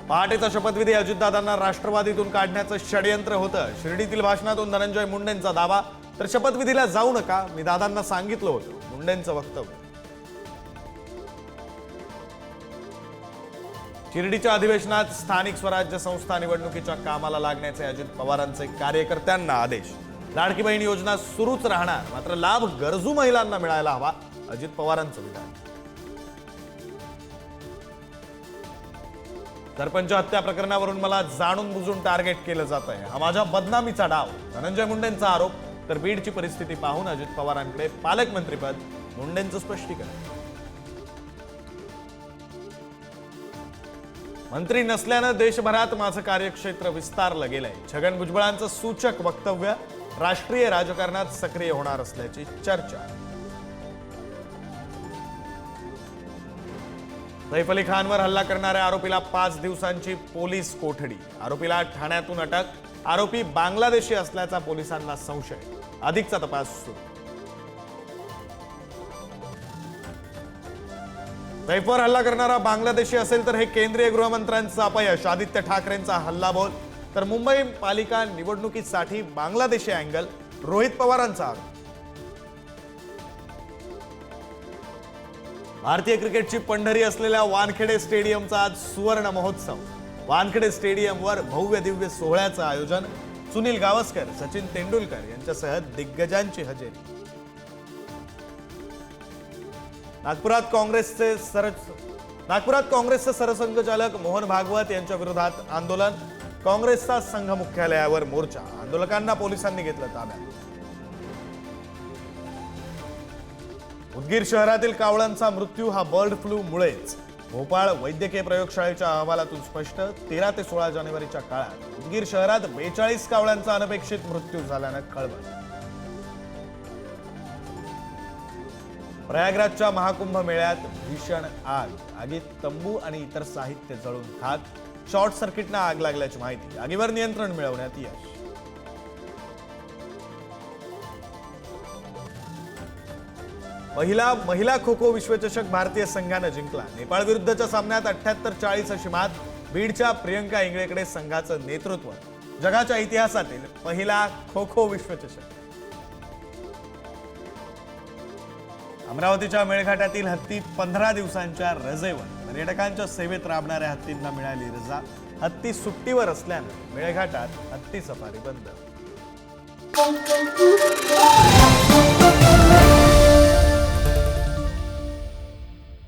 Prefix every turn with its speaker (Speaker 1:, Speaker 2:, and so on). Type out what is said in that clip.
Speaker 1: पहाटेचा शपथविधी अजितदादांना राष्ट्रवादीतून काढण्याचं षडयंत्र होतं. शिर्डीतील भाषणातून धनंजय मुंडेंचा दावा, तर शपथविधीला जाऊ नका, मी दादांना सांगितलं होतं, मुंडेंचं वक्तव्य. शिर्डीच्या अधिवेशनात स्थानिक स्वराज्य संस्था निवडणुकीच्या कामाला लागण्याचे अजित पवारांचे कार्यकर्त्यांना आदेश. लाडकी बहीण योजना सुरूच राहणार, मात्र लाभ गरजू महिलांना मिळायला हवा, अजित पवारांचं विधान. सरपंच हत्या प्रकरणावरून मला जाणून बुजून टार्गेट केलं जात आहे, हा माझ्या बदनामीचा डाव, धनंजय मुंडेंचा आरोप. तर बीडची परिस्थिती पाहून अजित पवारांकडे पालकमंत्रीपद, मुंडेंचं स्पष्टीकरण. मंत्री नसल्यानं देशभरात माझं कार्यक्षेत्र विस्तारलं गेलंय, छगन भुजबळांचं सूचक वक्तव्य. राष्ट्रीय राजकारणात सक्रिय होणार असल्याची चर्चा. सैफ अली खानवर हल्ला करणाऱ्या आरोपीला 5 दिवसांची पोलीस कोठडी. आरोपीला ठाण्यातून अटक. आरोपी बांगलादेशी असल्याचा पोलिसांना संशय. अधिकचा तपास सुरू. सैफवर हल्ला करणारा बांगलादेशी असेल तर हे केंद्रीय गृहमंत्र्यांचं अपयश. आदित्य ठाकरेंचा हल्लाबोल. तर मुंबई पालिका निवडणुकीसाठी बांगलादेशी अँगल. रोहित पवारांचा आरोप. भारतीय क्रिकेटची पंढरी असलेल्या वानखेडे स्टेडियमचा आज सुवर्ण महोत्सव. वानखेडे स्टेडियमवर भव्य दिव्य सोहळ्याचं आयोजन. सुनील गावस्कर, सचिन तेंडुलकर यांच्यासह दिग्गजांची हजेरी. नागपुरात काँग्रेसचे सरसंघचालक मोहन भागवत यांच्या विरोधात आंदोलन. काँग्रेसचा संघ मुख्यालयावर मोर्चा. आंदोलकांना पोलिसांनी घेतलं ताब्यात. उदगीर शहरातील कावळांचा मृत्यू हा बर्ड फ्लू मुळेच. भोपाळ वैद्यकीय प्रयोगशाळेच्या अहवालातून स्पष्ट. 13 ते 16 जानेवारीच्या काळात उदगीर शहरात 42 कावळ्यांचा अनपेक्षित मृत्यू झाल्यानं खळबळ. प्रयागराजच्या महाकुंभ मेळ्यात भीषण आग. आगीत तंबू आणि इतर साहित्य जळून खाक. शॉर्ट सर्किटनं आग लागल्याची माहिती. आगीवर नियंत्रण मिळवण्यात यश. पहिला महिला खो खो विश्वचषक भारतीय संघानं जिंकला. नेपाळ विरुद्धच्या सामन्यात 78-40 अशी मात. बीडच्या प्रियंका इंगळेकडे संघाचं नेतृत्व. जगाच्या इतिहासातील पहिला खो खो विश्वचषक. अमरावतीच्या मेळघाटातील हत्ती 15 दिवसांच्या रजेवर. पर्यटकांच्या सेवेत राबणाऱ्या हत्तींना मिळाली रजा. हत्ती सुट्टीवर असल्यानं मेळघाटात हत्ती सफारी बंद.